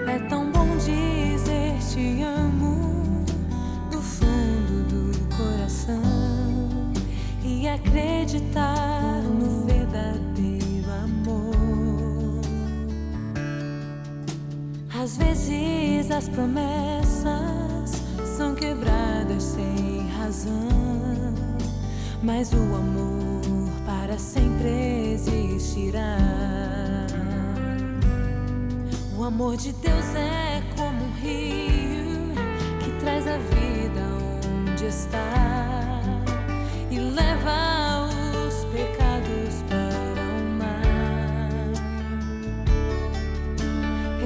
É tão bom dizer te amo do fundo do coração e acreditar no verdadeiro amor. Às vezes as promessas são quebradas sem razão, mas o amor para sempre existirá. O amor de Deus é como um rio que traz a vida onde está e leva os pecados para o mar.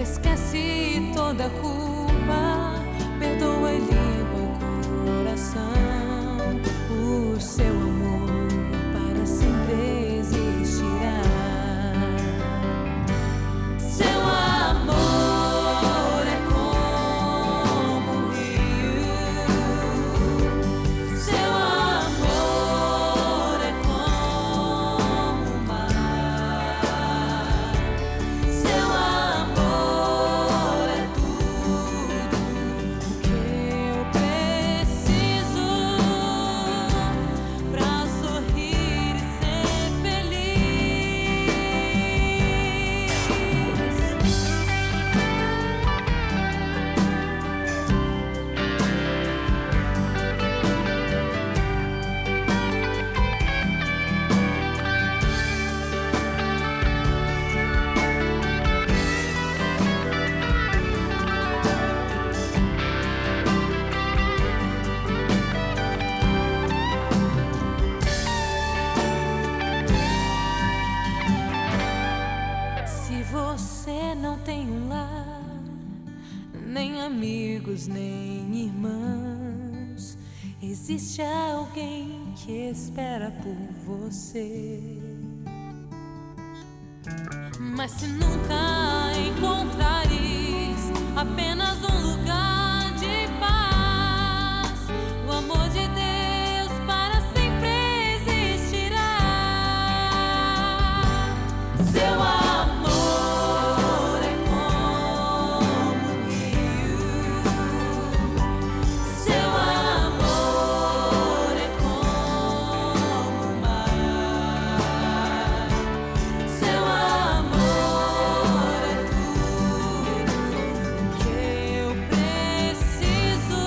Esquece toda a culpa, perdoa e limpa o coração. O seu amor para sempre existirá. Seu amor é como um rio. Seu amor é como o mar. Seu amor é tudo o que eu preciso pra sorrir e ser feliz. Se você não tem um lar, nem amigos, nem irmãos, existe alguém que espera por você. Mas se nunca encontrares apenas um lugar de paz, o amor de Deus para sempre existirá. Seu amor é como um rio. Seu amor é como o mar. Seu amor é tudo que eu preciso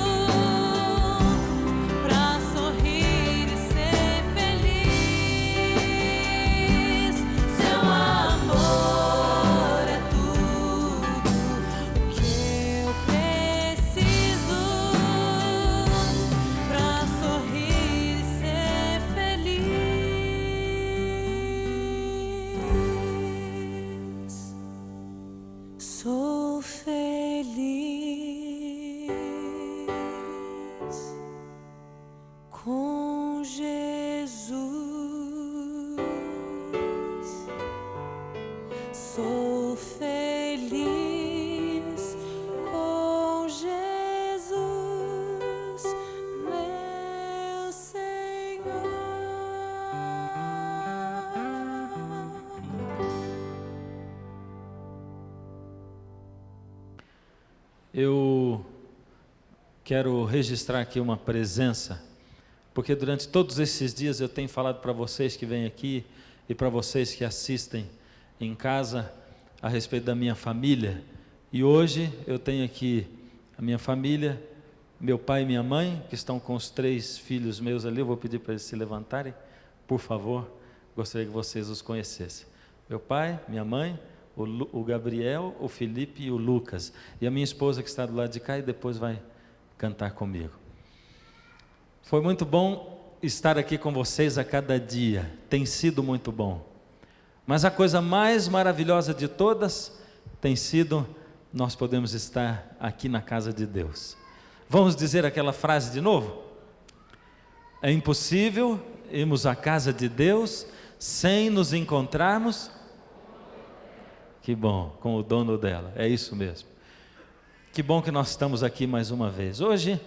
pra sorrir e ser feliz. Seu amor é tudo o que eu preciso pra sorrir e ser feliz. Sou feliz com Jesus. Sou feliz com Jesus, meu Senhor. Eu quero registrar aqui uma presença, porque durante todos esses dias eu tenho falado para vocês que vêm aqui e para vocês que assistem em casa a respeito da minha família. E hoje eu tenho aqui a minha família, meu pai e minha mãe, que estão com os 3 filhos meus ali. Eu vou pedir para eles se levantarem, por favor. Gostaria que vocês os conhecessem. Meu pai, minha mãe, o Gabriel, o Felipe e o Lucas. E a minha esposa que está do lado de cá e depois vai cantar comigo. Foi muito bom estar aqui com vocês a cada dia. Tem sido muito bom. Mas a coisa mais maravilhosa de todas tem sido nós podemos estar aqui na casa de Deus. Vamos dizer aquela frase de novo? É impossível irmos à casa de Deus sem nos encontrarmos. Que bom, com o dono dela, é isso mesmo. Que bom que nós estamos aqui mais uma vez. Hoje,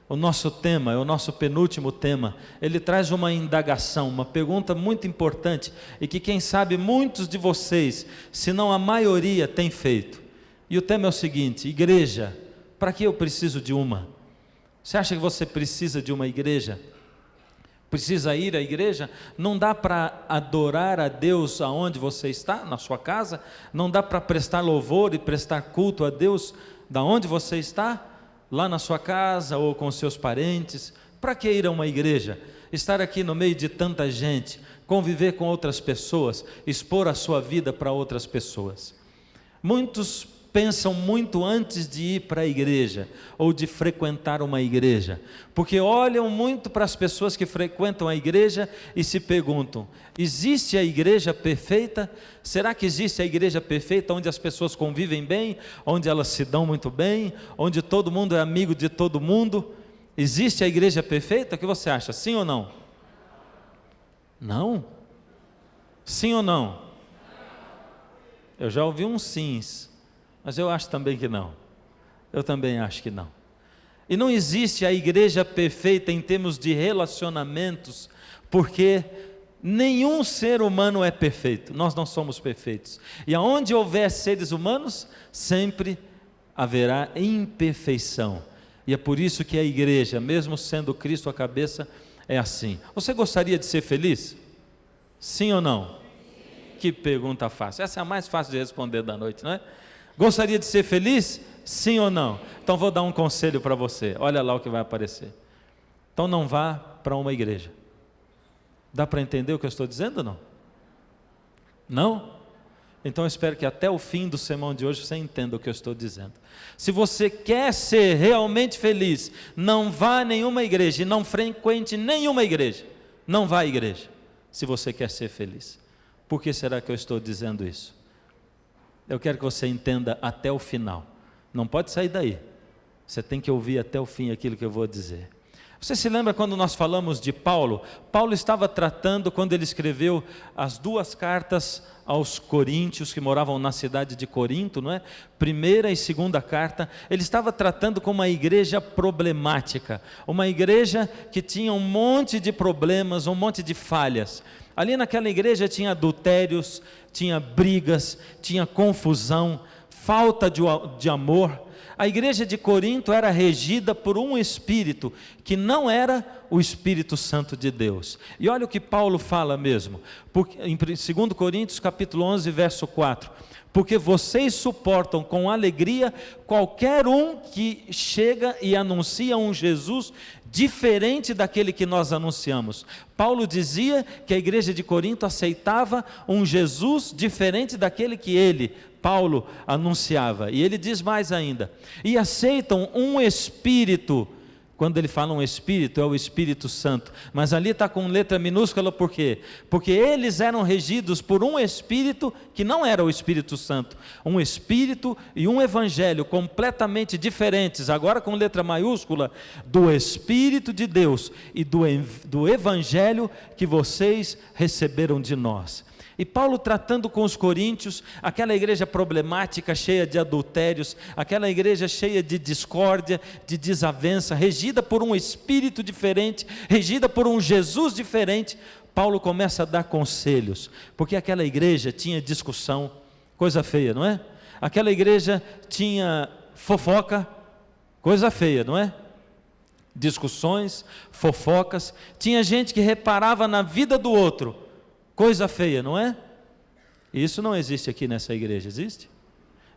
o nosso tema, é o nosso penúltimo tema. Ele traz uma indagação, uma pergunta muito importante, e que quem sabe muitos de vocês, se não a maioria, tem feito. E o tema é o seguinte: igreja, para que eu preciso de uma? Você acha que você precisa de uma igreja? Precisa ir à igreja? Não dá para adorar a Deus aonde você está, na sua casa? Não dá para prestar louvor e prestar culto a Deus da onde você está? Lá na sua casa ou com seus parentes? Para que ir a uma igreja? Estar aqui no meio de tanta gente, conviver com outras pessoas, expor a sua vida para outras pessoas. Muitos pensam muito antes de ir para a igreja ou de frequentar uma igreja, porque olham muito para as pessoas que frequentam a igreja e se perguntam: existe a igreja perfeita? Será que existe a igreja perfeita onde as pessoas convivem bem, onde elas se dão muito bem, onde todo mundo é amigo de todo mundo? Existe a igreja perfeita? O que você acha? Sim ou não? Não? Sim ou não? Eu já ouvi uns sims, mas eu acho também que não. Eu também acho que não. E não existe a igreja perfeita em termos de relacionamentos, porque nenhum ser humano é perfeito. Nós não somos perfeitos. E aonde houver seres humanos, sempre haverá imperfeição. E é por isso que a igreja, mesmo sendo Cristo a cabeça, é assim. Você gostaria de ser feliz? Sim ou não? Que pergunta fácil. Essa é a mais fácil de responder da noite, não é? Gostaria de ser feliz? Sim ou não? Então vou dar um conselho para você. Olha lá o que vai aparecer. Então não vá para uma igreja. Dá para entender o que eu estou dizendo ou não? Não? Então eu espero que até o fim do sermão de hoje você entenda o que eu estou dizendo. Se você quer ser realmente feliz, não vá a nenhuma igreja e não frequente nenhuma igreja. Não vá à igreja, se você quer ser feliz. Por que será que eu estou dizendo isso? Eu quero que você entenda até o final. Não pode sair daí. Você tem que ouvir até o fim aquilo que eu vou dizer. Você se lembra quando nós falamos de Paulo? Paulo estava tratando, quando ele escreveu as 2 cartas aos coríntios que moravam na cidade de Corinto, não é? Primeira e segunda carta, ele estava tratando com uma igreja problemática, uma igreja que tinha um monte de problemas, um monte de falhas. Ali naquela igreja tinha adultérios, tinha brigas, tinha confusão, falta de amor. A igreja de Corinto era regida por um espírito que não era o Espírito Santo de Deus. E olha o que Paulo fala mesmo, porque, em 2 Coríntios capítulo 11, verso 4. Porque vocês suportam com alegria qualquer um que chega e anuncia um Jesus diferente daquele que nós anunciamos. Paulo dizia que a igreja de Corinto aceitava um Jesus diferente daquele que ele, Paulo, anunciava. E ele diz mais ainda: e aceitam um espírito. Quando ele fala um espírito, é o Espírito Santo, mas ali está com letra minúscula, por quê? Porque eles eram regidos por um espírito que não era o Espírito Santo, um espírito e um evangelho completamente diferentes, agora com letra maiúscula, do Espírito de Deus e do evangelho que vocês receberam de nós. E Paulo tratando com os coríntios, aquela igreja problemática, cheia de adultérios, aquela igreja cheia de discórdia, de desavença, regida por um espírito diferente, regida por um Jesus diferente, Paulo começa a dar conselhos, porque aquela igreja tinha discussão, coisa feia, não é? Aquela igreja tinha fofoca, coisa feia, não é? Discussões, fofocas, tinha gente que reparava na vida do outro, coisa feia, não é? Isso não existe aqui nessa igreja, existe?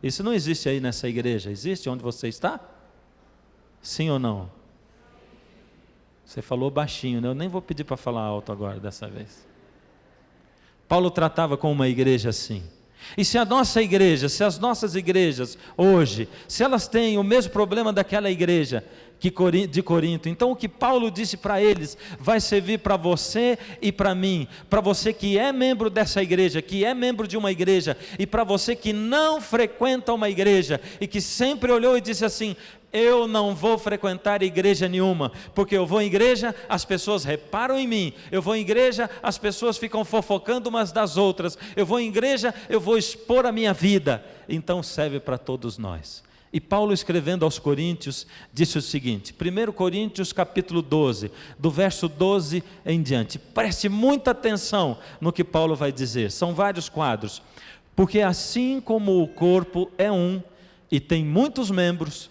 Isso não existe aí nessa igreja, existe onde você está? Sim ou não? Você falou baixinho, né? Eu nem vou pedir para falar alto agora dessa vez. Paulo tratava com uma igreja assim. E se a nossa igreja, se as nossas igrejas hoje, se elas têm o mesmo problema daquela igreja de Corinto, então o que Paulo disse para eles vai servir para você e para mim, para você que é membro dessa igreja, que é membro de uma igreja, e para você que não frequenta uma igreja e que sempre olhou e disse assim: eu não vou frequentar igreja nenhuma, porque eu vou em igreja, as pessoas reparam em mim, eu vou em igreja, as pessoas ficam fofocando umas das outras, eu vou em igreja, eu vou expor a minha vida. Então serve para todos nós. E Paulo, escrevendo aos Coríntios, disse o seguinte, 1 Coríntios capítulo 12, do verso 12 em diante, preste muita atenção no que Paulo vai dizer, são vários quadros. Porque assim como o corpo é um, e tem muitos membros,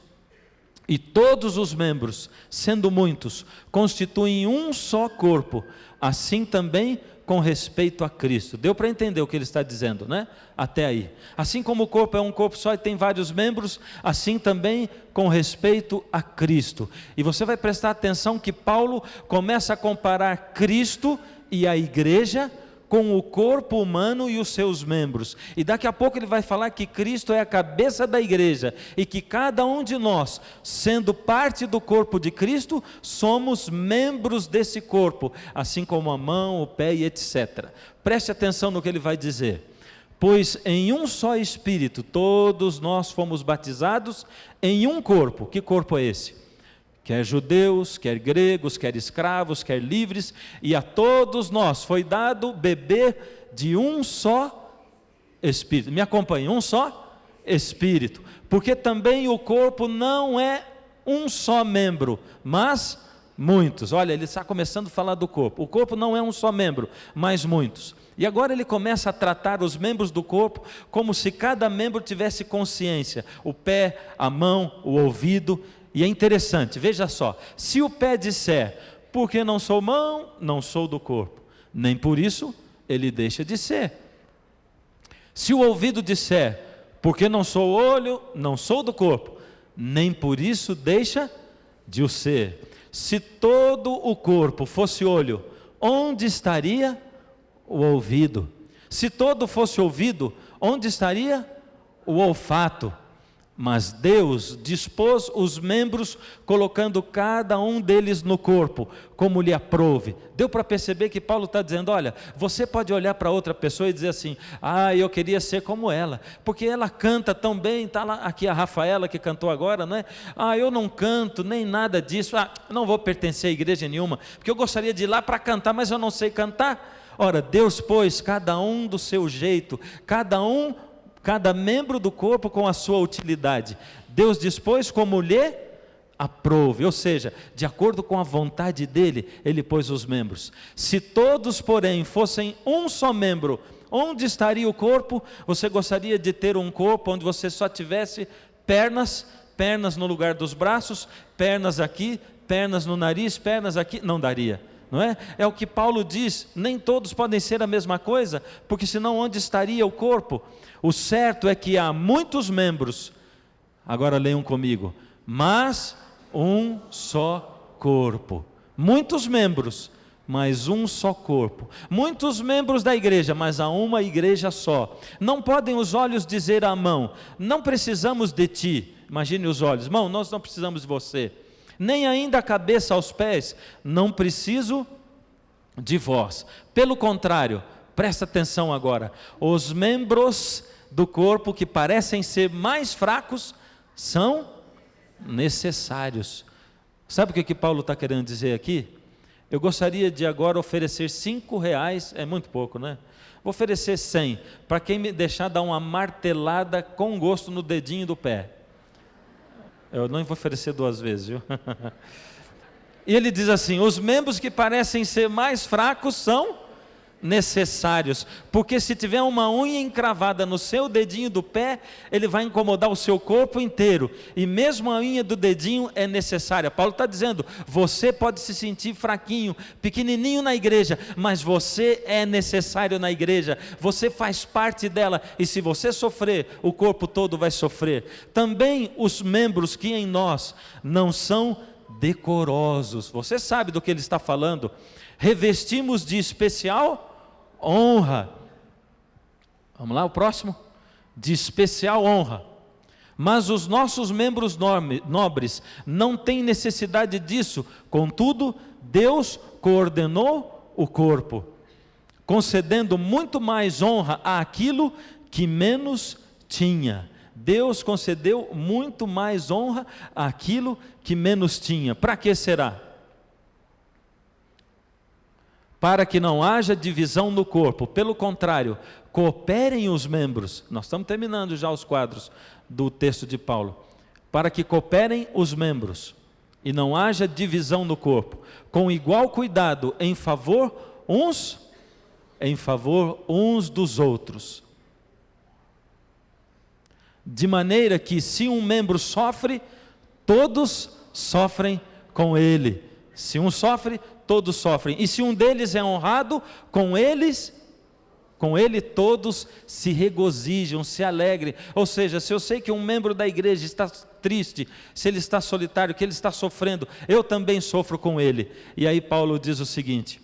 e todos os membros, sendo muitos, constituem um só corpo, assim também com respeito a Cristo. Deu para entender o que ele está dizendo, né? Até aí. Assim como o corpo é um corpo só e tem vários membros, assim também com respeito a Cristo. E você vai prestar atenção que Paulo começa a comparar Cristo e a igreja com o corpo humano e os seus membros. E daqui a pouco ele vai falar que Cristo é a cabeça da igreja e que cada um de nós, sendo parte do corpo de Cristo, somos membros desse corpo, assim como a mão, o pé e etc. Preste atenção no que ele vai dizer. Pois em um só Espírito todos nós fomos batizados em um corpo. Que corpo é esse? Quer judeus, quer gregos, quer escravos, quer livres, e a todos nós foi dado beber de um só Espírito. Me acompanhe, um só Espírito, porque também o corpo não é um só membro, mas muitos. Olha, ele está começando a falar do corpo. O corpo não é um só membro, mas muitos. E agora ele começa a tratar os membros do corpo como se cada membro tivesse consciência. O pé, a mão, o ouvido. E é interessante, veja só, se o pé disser, porque não sou mão, não sou do corpo, nem por isso ele deixa de ser. Se o ouvido disser, porque não sou olho, não sou do corpo, nem por isso deixa de o ser. Se todo o corpo fosse olho, onde estaria o ouvido? Se todo fosse ouvido, onde estaria o olfato? Mas Deus dispôs os membros, colocando cada um deles no corpo, como lhe aprouve. Deu para perceber que Paulo está dizendo, olha, você pode olhar para outra pessoa e dizer assim, eu queria ser como ela, porque ela canta tão bem, está lá aqui a Rafaela que cantou agora, não é? Eu não canto, nem nada disso, não vou pertencer a igreja nenhuma, porque eu gostaria de ir lá para cantar, mas eu não sei cantar. Ora, Deus pôs cada um do seu jeito, cada membro do corpo com a sua utilidade. Deus dispôs como lhe aprouve, ou seja, de acordo com a vontade dele, ele pôs os membros. Se todos, porém, fossem um só membro, onde estaria o corpo? Você gostaria de ter um corpo onde você só tivesse pernas no lugar dos braços, pernas aqui, pernas no nariz, pernas aqui? Não daria. Não é? É o que Paulo diz, nem todos podem ser a mesma coisa, porque senão onde estaria o corpo? O certo é que há muitos membros, agora leiam comigo, mas um só corpo. Muitos membros, mas um só corpo. Muitos membros da igreja, mas há uma igreja só. Não podem os olhos dizer à mão, não precisamos de ti. Imagine os olhos, mão, nós não precisamos de você. Nem ainda a cabeça aos pés, não preciso de vós. Pelo contrário, presta atenção agora, os membros do corpo que parecem ser mais fracos, são necessários. Sabe o que Paulo está querendo dizer aqui? Eu gostaria de agora oferecer R$5, é muito pouco, né? Vou oferecer 100, para quem me deixar dar uma martelada com gosto no dedinho do pé. Eu não vou oferecer 2 vezes, viu? E ele diz assim, os membros que parecem ser mais fracos são necessários, porque se tiver uma unha encravada no seu dedinho do pé, ele vai incomodar o seu corpo inteiro, e mesmo a unha do dedinho é necessária. Paulo está dizendo, você pode se sentir fraquinho, pequenininho na igreja, mas você é necessário na igreja, você faz parte dela, e se você sofrer, o corpo todo vai sofrer. Também os membros que em nós não são decorosos, você sabe do que ele está falando, revestimos de especial honra. Vamos lá, o próximo? De especial honra. Mas os nossos membros nobres não têm necessidade disso. Contudo, Deus coordenou o corpo, concedendo muito mais honra àquilo que menos tinha. Deus concedeu muito mais honra àquilo que menos tinha. Para que será? Para que não haja divisão no corpo, pelo contrário, cooperem os membros. Nós estamos terminando já os quadros do texto de Paulo. Para que cooperem os membros e não haja divisão no corpo, com igual cuidado em favor uns dos outros. de maneira que se um membro sofre, todos sofrem com ele. Se um sofre, todos sofrem. E se um deles é honrado, com ele todos se regozijam, se alegrem. Ou seja, se eu sei que um membro da igreja está triste, se ele está solitário, que ele está sofrendo, eu também sofro com ele. E aí Paulo diz o seguinte: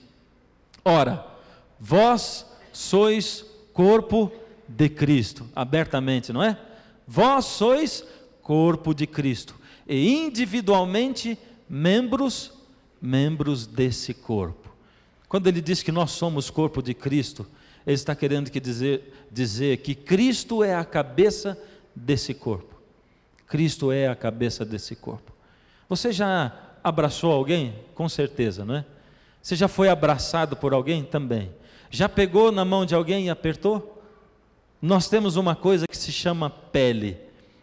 ora, vós sois corpo de Cristo, abertamente, não é? Vós sois corpo de Cristo, e individualmente membros desse corpo. Quando ele diz que nós somos corpo de Cristo, ele está querendo dizer que Cristo é a cabeça desse corpo. Cristo é a cabeça desse corpo. Você já abraçou alguém? Com certeza, não é? Você já foi abraçado por alguém? Também. Já pegou na mão de alguém e apertou? Nós temos uma coisa que se chama pele.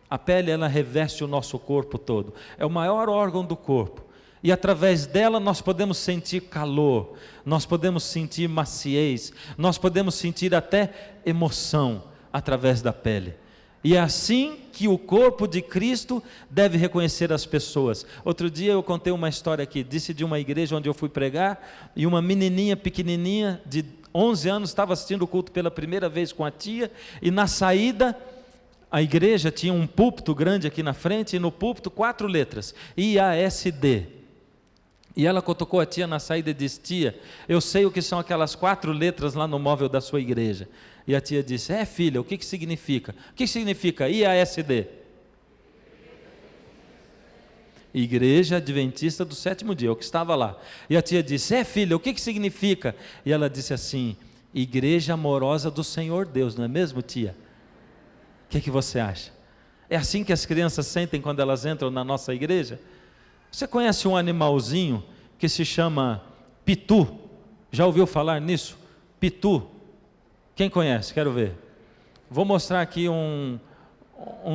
A pele, ela reveste o nosso corpo todo. É o maior órgão do corpo. E através dela nós podemos sentir calor, nós podemos sentir maciez, nós podemos sentir até emoção através da pele. E é assim que o corpo de Cristo deve reconhecer as pessoas. Outro dia eu contei uma história aqui, disse de uma igreja onde eu fui pregar, e uma menininha pequenininha de 11 anos estava assistindo o culto pela primeira vez com a tia, e na saída a igreja tinha um púlpito grande aqui na frente, e no púlpito 4 letras, IASD. E ela cutucou a tia na saída e disse: tia, eu sei o que são aquelas 4 letras lá no móvel da sua igreja. E a tia disse: filha, o que significa? O que significa IASD? Igreja Adventista do Sétimo Dia, o que estava lá. E a tia disse: filha, o que significa? E ela disse assim: Igreja Amorosa do Senhor Deus, não é mesmo, tia? O que você acha? É assim que as crianças sentem quando elas entram na nossa igreja? Você conhece um animalzinho que se chama pitu? Já ouviu falar nisso? Pitu. Quem conhece? Quero ver. Vou mostrar aqui um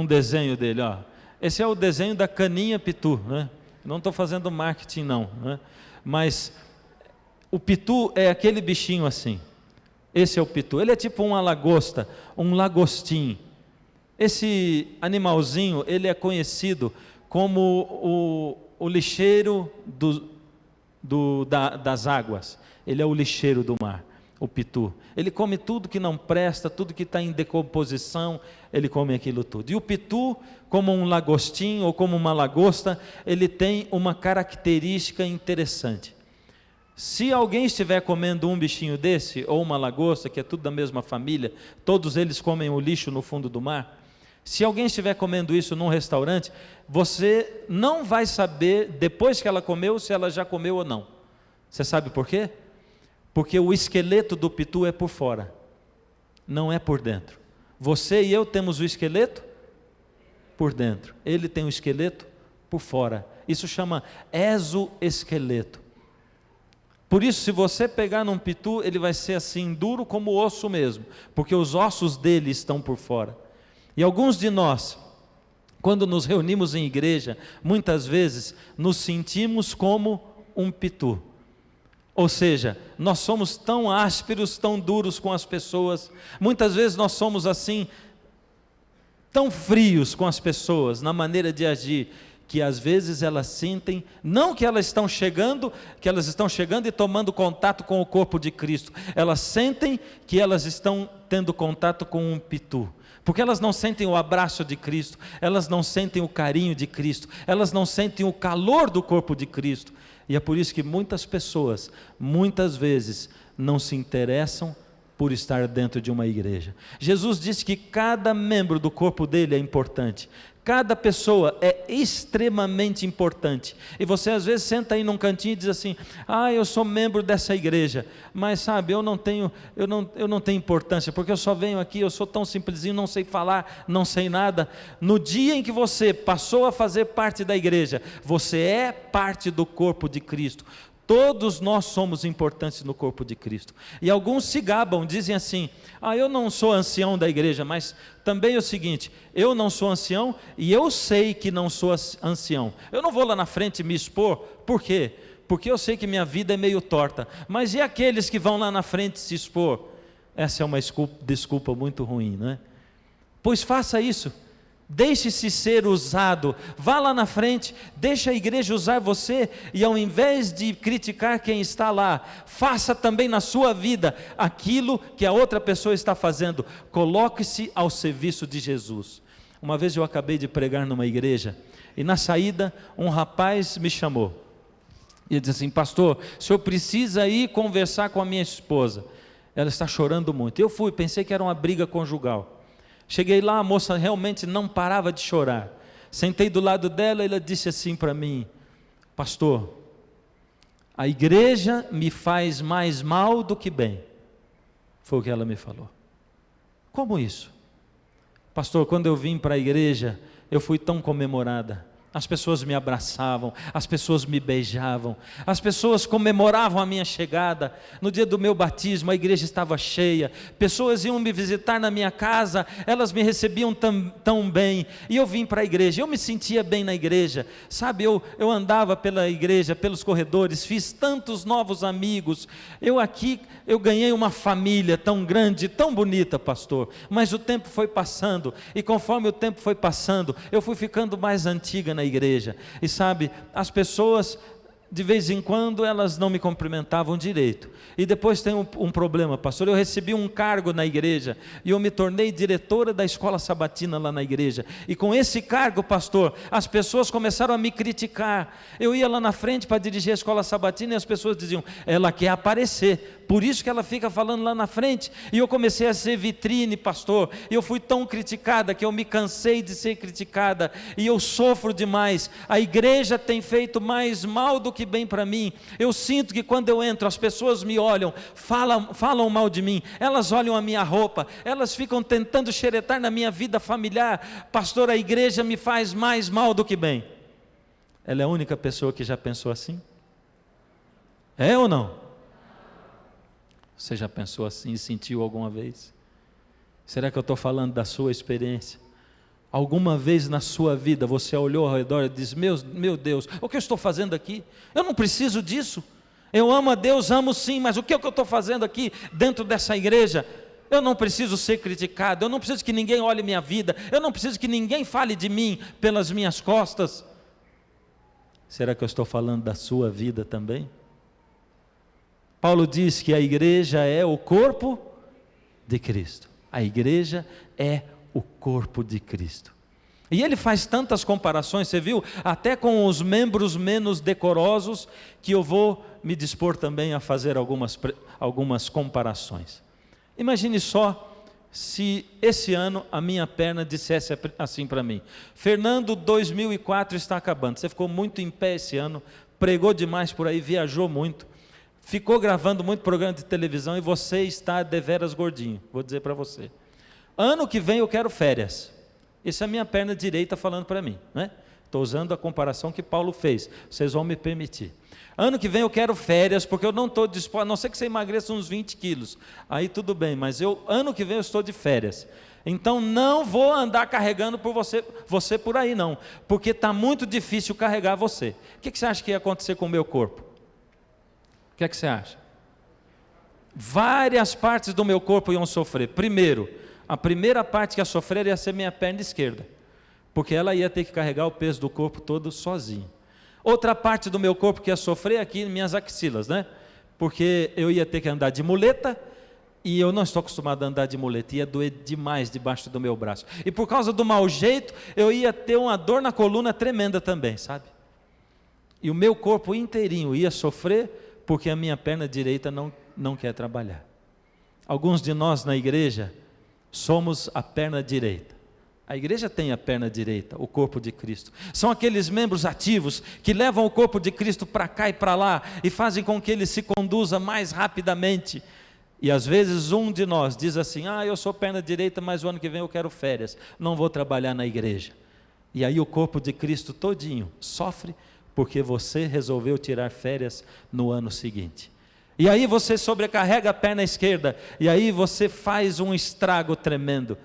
desenho dele. Ó. Esse é o desenho da caninha pitu. Né? Não estou fazendo marketing não. Né? Mas o pitu é aquele bichinho assim. Esse é o pitu. Ele é tipo uma lagosta, um lagostim. Esse animalzinho, ele é conhecido como o lixeiro das águas. Ele é o lixeiro do mar, o pitu. Ele come tudo que não presta, tudo que está em decomposição, ele come aquilo tudo. E o pitu, como um lagostim ou como uma lagosta, ele tem uma característica interessante. Se alguém estiver comendo um bichinho desse, ou uma lagosta, que é tudo da mesma família, todos eles comem o lixo no fundo do mar. Se alguém estiver comendo isso num restaurante, você não vai saber, depois que ela comeu, se ela já comeu ou não. Você sabe por quê? Porque o esqueleto do pitu é por fora, não é por dentro. Você e eu temos o esqueleto por dentro, ele tem o esqueleto por fora. Isso chama exoesqueleto. Por isso, se você pegar num pitu, ele vai ser assim, duro como o osso mesmo, porque os ossos dele estão por fora. E alguns de nós, quando nos reunimos em igreja, muitas vezes nos sentimos como um pitu. Ou seja, nós somos tão ásperos, tão duros com as pessoas, muitas vezes nós somos assim, tão frios com as pessoas, na maneira de agir, que às vezes elas sentem, não que elas estão chegando e tomando contato com o corpo de Cristo, elas sentem que elas estão tendo contato com um pitu. Porque elas não sentem o abraço de Cristo, elas não sentem o carinho de Cristo, elas não sentem o calor do corpo de Cristo. E é por isso que muitas pessoas, muitas vezes, não se interessam por estar dentro de uma igreja. Jesus disse que cada membro do corpo dele é importante. Cada pessoa é extremamente importante. E você às vezes senta aí num cantinho e diz assim: eu sou membro dessa igreja, mas sabe, eu não tenho importância, porque eu só venho aqui, eu sou tão simplesinho, não sei falar, não sei nada. No dia em que você passou a fazer parte da igreja, você é parte do corpo de Cristo. Todos nós somos importantes no corpo de Cristo. E alguns se gabam, dizem assim: eu não sou ancião da igreja, mas também é o seguinte, eu não sou ancião e eu sei que não sou ancião. Eu não vou lá na frente me expor, por quê? Porque eu sei que minha vida é meio torta. Mas e aqueles que vão lá na frente se expor? Essa é uma desculpa muito ruim, não é? Pois faça isso. Deixe-se ser usado, vá lá na frente, deixa a igreja usar você, e ao invés de criticar quem está lá, faça também na sua vida aquilo que a outra pessoa está fazendo, coloque-se ao serviço de Jesus. Uma vez eu acabei de pregar numa igreja, e na saída um rapaz me chamou, e ele disse assim: pastor, o senhor precisa ir conversar com a minha esposa, ela está chorando muito. Eu fui, pensei que era uma briga conjugal. Cheguei lá, a moça realmente não parava de chorar. Sentei do lado dela e ela disse assim para mim: pastor, a igreja me faz mais mal do que bem. Foi o que ela me falou. Como isso? Pastor, quando eu vim para a igreja, eu fui tão comemorada. As pessoas me abraçavam, as pessoas me beijavam, as pessoas comemoravam a minha chegada. No dia do meu batismo, a igreja estava cheia, pessoas iam me visitar na minha casa, elas me recebiam tão bem, e eu vim para a igreja, eu me sentia bem na igreja, sabe, eu andava pela igreja, pelos corredores, fiz tantos novos amigos, eu ganhei uma família tão grande, tão bonita, pastor, mas o tempo foi passando, e conforme o tempo foi passando, eu fui ficando mais antiga na igreja, e sabe, as pessoas de vez em quando elas não me cumprimentavam direito, e depois tem um problema, pastor, eu recebi um cargo na igreja, e eu me tornei diretora da escola sabatina lá na igreja, e com esse cargo, pastor, as pessoas começaram a me criticar. Eu ia lá na frente para dirigir a escola sabatina, e as pessoas diziam: ela quer aparecer, por isso que ela fica falando lá na frente. E eu comecei a ser vitrine, pastor, e eu fui tão criticada, que eu me cansei de ser criticada, e eu sofro demais. A igreja tem feito mais mal do que bem para mim. Eu sinto que quando eu entro, as pessoas me olham, falam mal de mim, elas olham a minha roupa, elas ficam tentando xeretar na minha vida familiar. Pastor, a igreja me faz mais mal do que bem. Ela é a única pessoa que já pensou assim? É ou não? Você já pensou assim e sentiu alguma vez? Será que eu estou falando da sua experiência? Alguma vez na sua vida você olhou ao redor e disse: meu Deus, o que eu estou fazendo aqui? Eu não preciso disso. Eu amo a Deus, amo sim, mas o que é que eu estou fazendo aqui dentro dessa igreja? Eu não preciso ser criticado, eu não preciso que ninguém olhe minha vida, eu não preciso que ninguém fale de mim pelas minhas costas. Será que eu estou falando da sua vida também? Paulo diz que a igreja é o corpo de Cristo. A igreja é o corpo de Cristo. E ele faz tantas comparações, você viu? Até com os membros menos decorosos, que eu vou me dispor também a fazer algumas comparações. Imagine só se esse ano a minha perna dissesse assim para mim: Fernando, 2004 está acabando. Você ficou muito em pé esse ano, pregou demais por aí, viajou muito, ficou gravando muito programa de televisão, e você está deveras gordinho. Vou dizer para você, ano que vem eu quero férias. Isso é a minha perna direita falando para mim, né? Estou usando a comparação que Paulo fez, vocês vão me permitir. Ano que vem eu quero férias, porque eu não estou disposto, a não ser que você emagreça uns 20 quilos, aí tudo bem, mas ano que vem eu estou de férias. Então não vou andar carregando por você por aí não, porque está muito difícil carregar você. O que você acha que ia acontecer com o meu corpo? O que é que você acha? Várias partes do meu corpo iam sofrer. Primeiro, a primeira parte que ia sofrer ia ser minha perna esquerda, porque ela ia ter que carregar o peso do corpo todo sozinha. Outra parte do meu corpo que ia sofrer aqui, minhas axilas, né? Porque eu ia ter que andar de muleta, e eu não estou acostumado a andar de muleta, ia doer demais debaixo do meu braço. E por causa do mau jeito, eu ia ter uma dor na coluna tremenda também, sabe? E o meu corpo inteirinho ia sofrer, porque a minha perna direita não quer trabalhar. Alguns de nós na igreja somos a perna direita. A igreja tem a perna direita, o corpo de Cristo. São aqueles membros ativos que levam o corpo de Cristo para cá e para lá, e fazem com que ele se conduza mais rapidamente. E às vezes um de nós diz assim: eu sou perna direita, mas o ano que vem eu quero férias, não vou trabalhar na igreja. E aí o corpo de Cristo todinho sofre, porque você resolveu tirar férias no ano seguinte. E aí você sobrecarrega a perna esquerda, e aí você faz um estrago tremendo.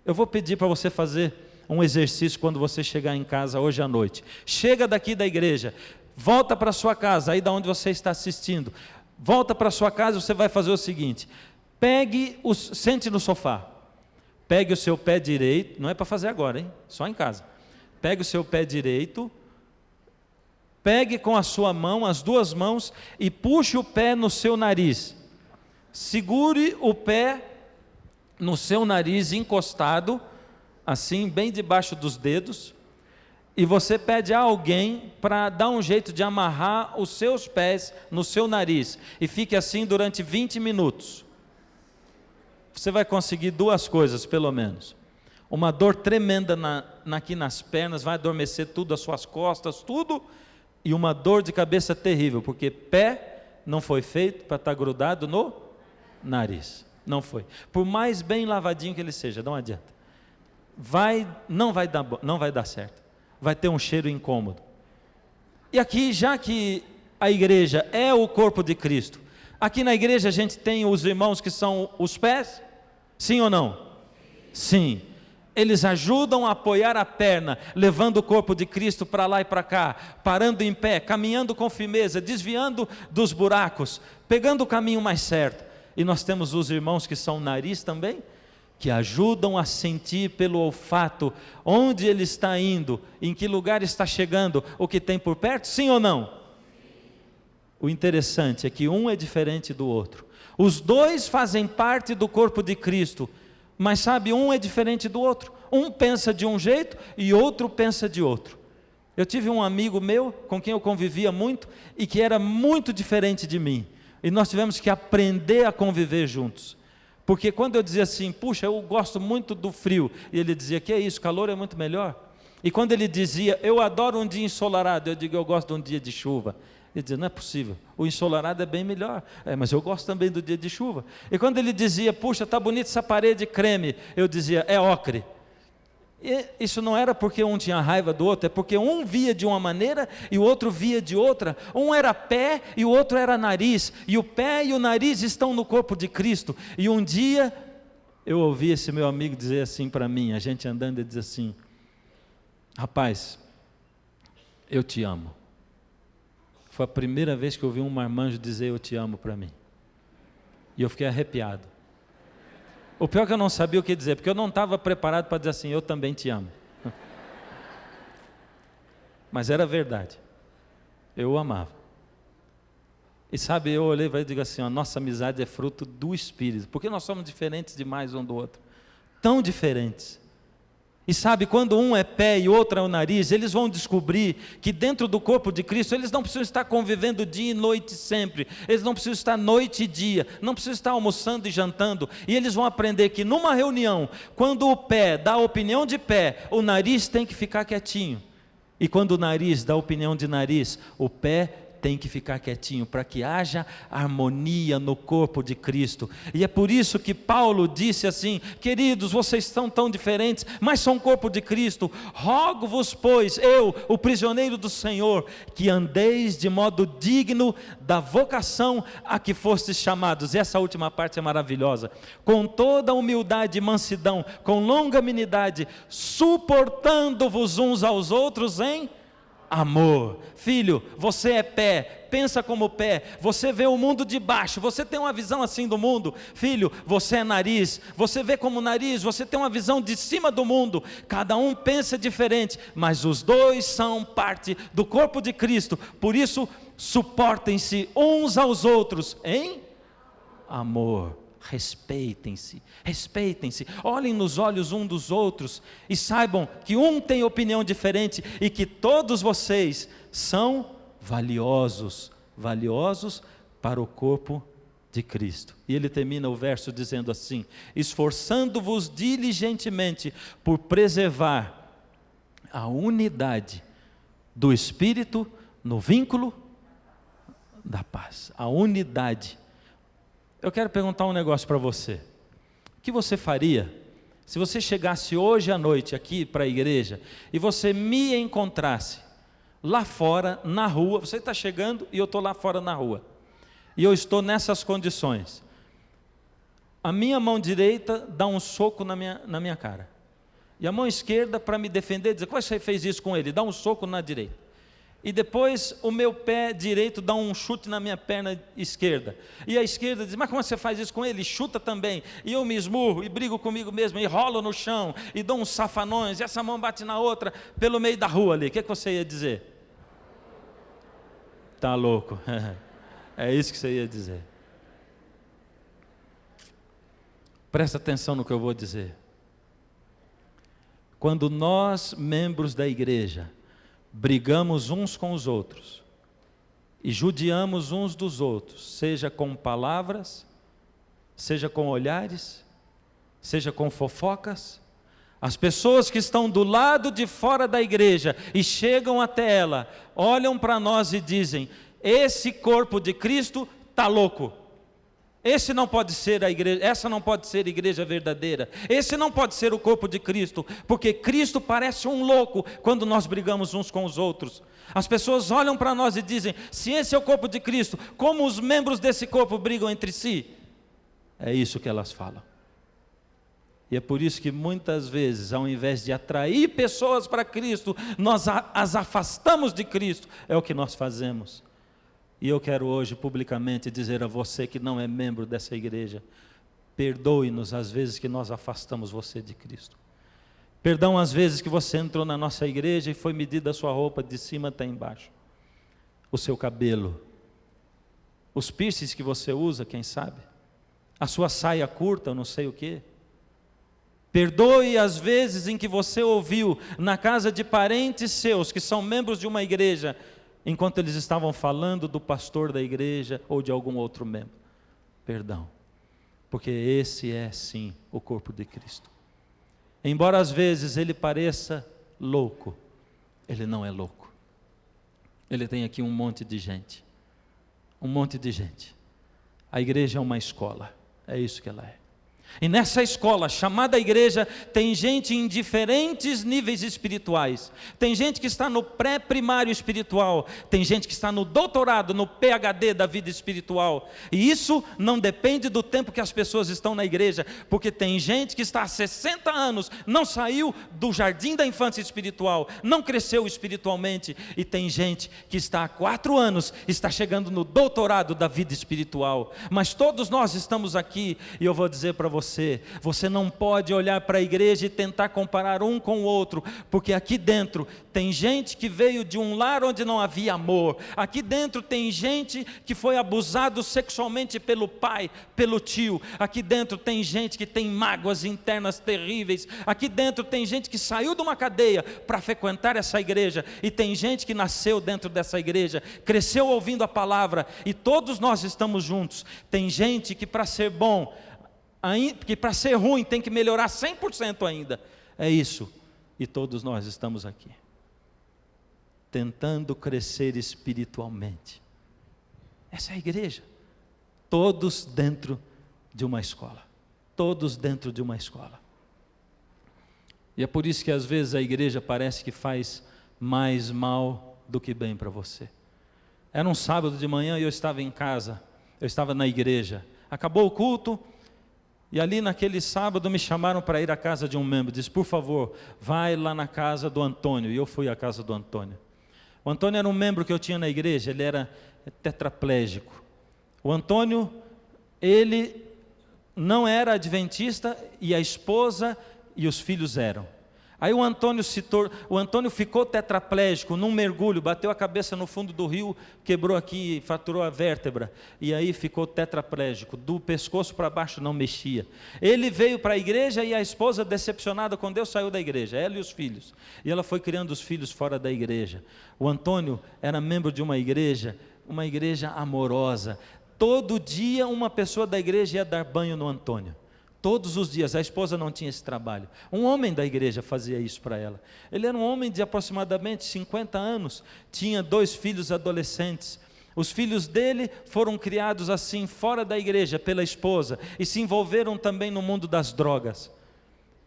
Eu vou pedir para você fazer um exercício quando você chegar em casa hoje à noite. Chega daqui da igreja, volta para sua casa, aí da onde você está assistindo, volta para sua casa, você vai fazer o seguinte: sente no sofá, pegue o seu pé direito, não é para fazer agora, hein? Só em casa. Pegue o seu pé direito, pegue com a sua mão, as duas mãos, e puxe o pé no seu nariz. Segure o pé no seu nariz encostado, assim, bem debaixo dos dedos, e você pede a alguém para dar um jeito de amarrar os seus pés no seu nariz, e fique assim durante 20 minutos. Você vai conseguir duas coisas, pelo menos. Uma dor tremenda aqui nas pernas, vai adormecer tudo, as suas costas, tudo, e uma dor de cabeça terrível, porque pé não foi feito para estar grudado no nariz. Não foi. Por mais bem lavadinho que ele seja, não adianta. Não vai dar certo. Vai ter um cheiro incômodo. E aqui, já que a igreja é o corpo de Cristo, aqui na igreja a gente tem os irmãos que são os pés? Sim ou não? Sim. Eles ajudam a apoiar a perna, levando o corpo de Cristo para lá e para cá, parando em pé, caminhando com firmeza, desviando dos buracos, pegando o caminho mais certo. E nós temos os irmãos que são nariz também, que ajudam a sentir pelo olfato onde ele está indo, em que lugar está chegando, o que tem por perto, sim ou não? O interessante é que um é diferente do outro. Os dois fazem parte do corpo de Cristo, mas sabe, um é diferente do outro. Um pensa de um jeito e outro pensa de outro. Eu tive um amigo meu, com quem eu convivia muito, e que era muito diferente de mim. E nós tivemos que aprender a conviver juntos. Porque quando eu dizia assim, puxa, eu gosto muito do frio, e ele dizia, que é isso, calor é muito melhor. E quando ele dizia, eu adoro um dia ensolarado, eu digo, eu gosto de um dia de chuva. Ele dizia, não é possível, o ensolarado é bem melhor. Mas eu gosto também do dia de chuva. E quando ele dizia, puxa, está bonita essa parede creme, eu dizia, é ocre. E isso não era porque um tinha raiva do outro, é porque um via de uma maneira e o outro via de outra. Um era pé e o outro era nariz, e o pé e o nariz estão no corpo de Cristo. E um dia eu ouvi esse meu amigo dizer assim para mim, a gente andando, ele diz assim, rapaz, eu te amo. Foi a primeira vez que eu ouvi um marmanjo dizer eu te amo para mim, e eu fiquei arrepiado. O pior é que eu não sabia o que dizer, porque eu não estava preparado para dizer assim, eu também te amo. Mas era verdade, eu o amava. E sabe, eu olhei e digo assim, a nossa amizade é fruto do Espírito, porque nós somos diferentes demais um do outro, tão diferentes. E sabe, quando um é pé e outro é o nariz, eles vão descobrir que dentro do corpo de Cristo, eles não precisam estar convivendo dia e noite sempre, eles não precisam estar noite e dia, não precisam estar almoçando e jantando, e eles vão aprender que numa reunião, quando o pé dá a opinião de pé, o nariz tem que ficar quietinho, e quando o nariz dá a opinião de nariz, o pé tem que ficar quietinho, para que haja harmonia no corpo de Cristo. E é por isso que Paulo disse assim, queridos, vocês estão tão diferentes, mas são corpo de Cristo, rogo-vos pois, eu, o prisioneiro do Senhor, que andeis de modo digno da vocação a que fostes chamados. E essa última parte é maravilhosa, com toda humildade e mansidão, com longanimidade, suportando-vos uns aos outros em amor. Filho, você é pé, pensa como pé, você vê o mundo de baixo, você tem uma visão assim do mundo. Filho, você é nariz, você vê como nariz, você tem uma visão de cima do mundo. Cada um pensa diferente, mas os dois são parte do corpo de Cristo. Por isso, suportem-se uns aos outros em amor. Respeitem-se, olhem nos olhos um dos outros e saibam que um tem opinião diferente e que todos vocês são valiosos para o corpo de Cristo. E ele termina o verso dizendo assim, esforçando-vos diligentemente por preservar a unidade do Espírito no vínculo da paz. A unidade. Eu quero perguntar um negócio para você. O que você faria se você chegasse hoje à noite aqui para a igreja e você me encontrasse lá fora na rua? Você está chegando e eu estou lá fora na rua. E eu estou nessas condições. A minha mão direita dá um soco na minha cara. E a mão esquerda, para me defender, diz, como você fez isso com ele? Dá um soco na direita. e depois o meu pé direito dá um chute na minha perna esquerda. E a esquerda diz: mas como você faz isso com ele? Chuta também. E eu me esmurro e brigo comigo mesmo, e rolo no chão, e dou uns safanões, e essa mão bate na outra, pelo meio da rua ali. O que você ia dizer? Tá louco. É isso que você ia dizer. Presta atenção no que eu vou dizer. Quando nós, membros da igreja, brigamos uns com os outros e judiamos uns dos outros, seja com palavras, seja com olhares, seja com fofocas, as pessoas que estão do lado de fora da igreja e chegam até ela, olham para nós e dizem: esse corpo de Cristo está louco. Esse não pode ser a igreja, essa não pode ser a igreja verdadeira. Esse não pode ser o corpo de Cristo, porque Cristo parece um louco quando nós brigamos uns com os outros. As pessoas olham para nós e dizem: se esse é o corpo de Cristo, como os membros desse corpo brigam entre si? É isso que elas falam. E é por isso que muitas vezes, ao invés de atrair pessoas para Cristo, nós as afastamos de Cristo. É o que nós fazemos. E eu quero hoje publicamente dizer a você que não é membro dessa igreja: perdoe-nos as vezes que nós afastamos você de Cristo. Perdão às vezes que você entrou na nossa igreja e foi medida a sua roupa de cima até embaixo, o seu cabelo, os piercings que você usa, quem sabe, a sua saia curta, eu não sei o que. Perdoe as vezes em que você ouviu na casa de parentes seus que são membros de uma igreja, enquanto eles estavam falando do pastor da igreja ou de algum outro membro. Perdão, porque esse é sim o corpo de Cristo. Embora às vezes ele pareça louco, ele não é louco. Ele tem aqui um monte de gente, um monte de gente. A igreja é uma escola, é isso que ela é. E nessa escola chamada igreja tem gente em diferentes níveis espirituais. Tem gente que está no pré-primário espiritual, tem gente que está no doutorado, no PhD da vida espiritual. E isso não depende do tempo que as pessoas estão na igreja, porque tem gente que está há 60 anos, não saiu do jardim da infância espiritual, não cresceu espiritualmente. E tem gente que está há 4 anos, está chegando no doutorado da vida espiritual. Mas todos nós estamos aqui, e eu vou dizer para você não pode olhar para a igreja e tentar comparar um com o outro, porque aqui dentro tem gente que veio de um lar onde não havia amor. Aqui dentro tem gente que foi abusado sexualmente pelo pai, pelo tio. Aqui dentro tem gente que tem mágoas internas terríveis. Aqui dentro tem gente que saiu de uma cadeia para frequentar essa igreja, e tem gente que nasceu dentro dessa igreja, cresceu ouvindo a palavra, e todos nós estamos juntos. Tem gente que para ser bom, que para ser ruim tem que melhorar 100% ainda. É isso. E todos nós estamos aqui, tentando crescer espiritualmente. Essa é a igreja. Todos dentro de uma escola. Todos dentro de uma escola. E é por isso que às vezes a igreja parece que faz mais mal do que bem para você. Era um sábado de manhã e eu estava em casa. Eu estava na igreja. Acabou o culto. E ali naquele sábado me chamaram para ir à casa de um membro. Disse: por favor, vai lá na casa do Antônio. E eu fui à casa do Antônio. O Antônio era um membro que eu tinha na igreja. Ele era tetraplégico. O Antônio, ele não era adventista, e a esposa e os filhos eram. Aí o Antônio ficou tetraplégico num mergulho, bateu a cabeça no fundo do rio, quebrou aqui, fraturou a vértebra, e aí ficou tetraplégico, do pescoço para baixo não mexia. Ele veio para a igreja e a esposa, decepcionada com Deus, saiu da igreja, ela e os filhos, e ela foi criando os filhos fora da igreja. O Antônio era membro de uma igreja amorosa. Todo dia uma pessoa da igreja ia dar banho no Antônio. Todos os dias. A esposa não tinha esse trabalho. Um homem da igreja fazia isso para ela. Ele era um homem de aproximadamente 50 anos, tinha 2 filhos adolescentes. Os filhos dele foram criados assim, fora da igreja, pela esposa, e se envolveram também no mundo das drogas.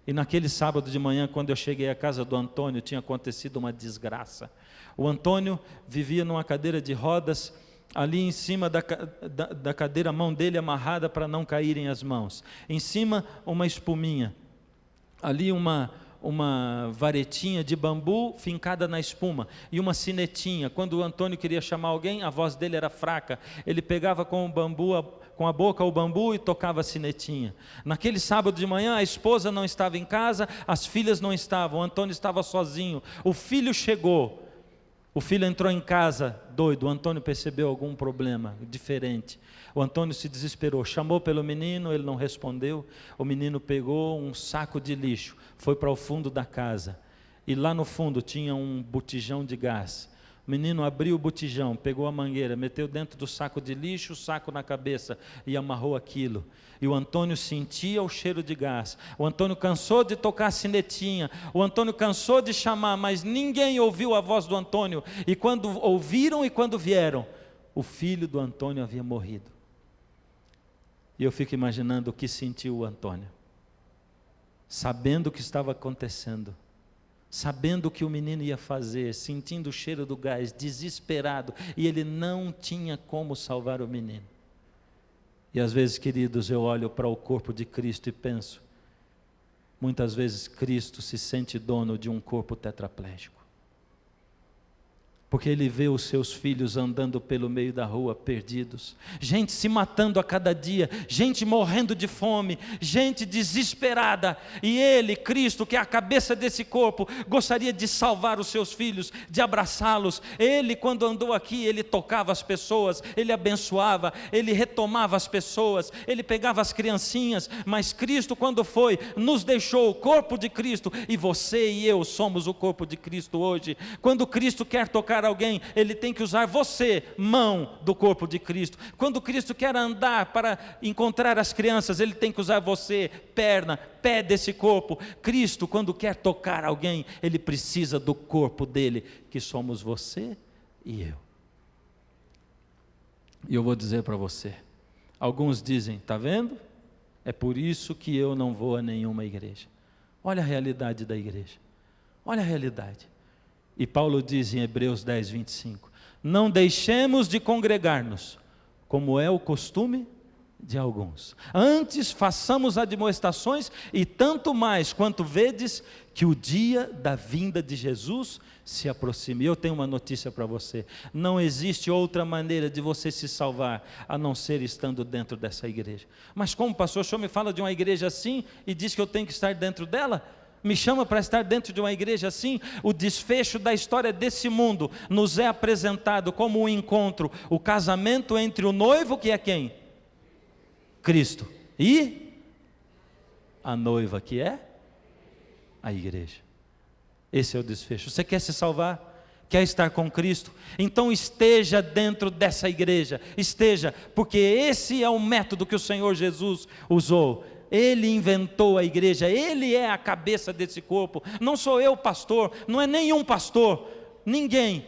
E naquele sábado de manhã, quando eu cheguei à casa do Antônio, tinha acontecido uma desgraça. O Antônio vivia numa cadeira de rodas, ali em cima da cadeira, a mão dele amarrada para não caírem as mãos. Em cima, uma espuminha. Ali uma uma varetinha de bambu fincada na espuma e uma sinetinha. Quando o Antônio queria chamar alguém, a voz dele era fraca, ele pegava com a boca o bambu e tocava a sinetinha. Naquele sábado de manhã, a esposa não estava em casa, as filhas não estavam, o Antônio estava sozinho. O filho chegou, o filho entrou em casa doido, o Antônio percebeu algum problema diferente. O Antônio se desesperou, chamou pelo menino, ele não respondeu. O menino pegou um saco de lixo, foi para o fundo da casa, e lá no fundo tinha um botijão de gás. O menino abriu o botijão, pegou a mangueira, meteu dentro do saco de lixo, o saco na cabeça e amarrou aquilo. E o Antônio sentia o cheiro de gás. O Antônio cansou de tocar a sinetinha, o Antônio cansou de chamar, mas ninguém ouviu a voz do Antônio. E quando ouviram e quando vieram, o filho do Antônio havia morrido. E eu fico imaginando o que sentiu o Antônio, sabendo o que estava acontecendo, sabendo o que o menino ia fazer, sentindo o cheiro do gás, desesperado, e ele não tinha como salvar o menino. E às vezes, queridos, eu olho para o corpo de Cristo e penso, muitas vezes Cristo se sente dono de um corpo tetraplégico, porque Ele vê os seus filhos andando pelo meio da rua perdidos, gente se matando a cada dia, gente morrendo de fome, gente desesperada, e Ele, Cristo, que é a cabeça desse corpo, gostaria de salvar os seus filhos, de abraçá-los. Ele, quando andou aqui, Ele tocava as pessoas, Ele abençoava, Ele retomava as pessoas, Ele pegava as criancinhas, mas Cristo, quando foi, nos deixou o corpo de Cristo, e você e eu somos o corpo de Cristo hoje. Quando Cristo quer tocar alguém, Ele tem que usar você, mão do corpo de Cristo. Quando Cristo quer andar para encontrar as crianças, Ele tem que usar você, perna, pé desse corpo. Cristo, quando quer tocar alguém, Ele precisa do corpo dele, que somos você e eu. E eu vou dizer para você, alguns dizem, está vendo? É por isso que eu não vou a nenhuma igreja. Olha a realidade da igreja, olha a realidade. E Paulo diz em Hebreus 10, 25, não deixemos de congregar-nos, como é o costume de alguns. Antes façamos admoestações, e tanto mais quanto vedes que o dia da vinda de Jesus se aproxima. E eu tenho uma notícia para você, não existe outra maneira de você se salvar, a não ser estando dentro dessa igreja. Mas como pastor, o senhor me fala de uma igreja assim, e diz que eu tenho que estar dentro dela? Me chama para estar dentro de uma igreja assim? O desfecho da história desse mundo nos é apresentado como um encontro, o casamento entre o noivo, que é quem? Cristo, e a noiva, que é a igreja. Esse é o desfecho. Você quer se salvar? Quer estar com Cristo? Então esteja dentro dessa igreja, esteja, porque esse é o método que o Senhor Jesus usou. Ele inventou a igreja, Ele é a cabeça desse corpo. Não sou eu pastor, não é nenhum pastor, ninguém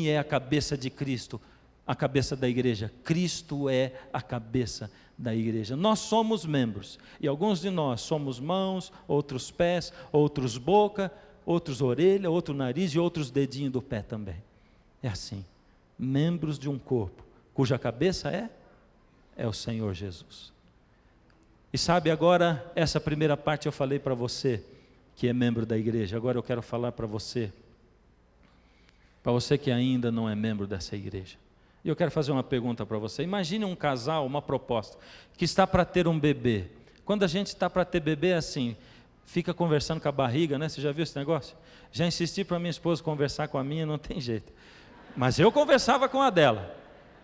é a cabeça de Cristo, a cabeça da igreja. Cristo é a cabeça da igreja. Nós somos membros, e alguns de nós somos mãos, outros pés, outros boca, outros orelha, outro nariz e outros dedinhos do pé também. É assim, membros de um corpo, cuja cabeça é o Senhor Jesus. E sabe, agora, essa primeira parte eu falei para você, que é membro da igreja. Agora eu quero falar para você que ainda não é membro dessa igreja. E eu quero fazer uma pergunta para você. Imagine um casal, uma proposta, que está para ter um bebê. Quando a gente está para ter bebê, é assim, fica conversando com a barriga, né? Você já viu esse negócio? Já insisti para minha esposa conversar com a minha, não tem jeito. Mas eu conversava com a dela.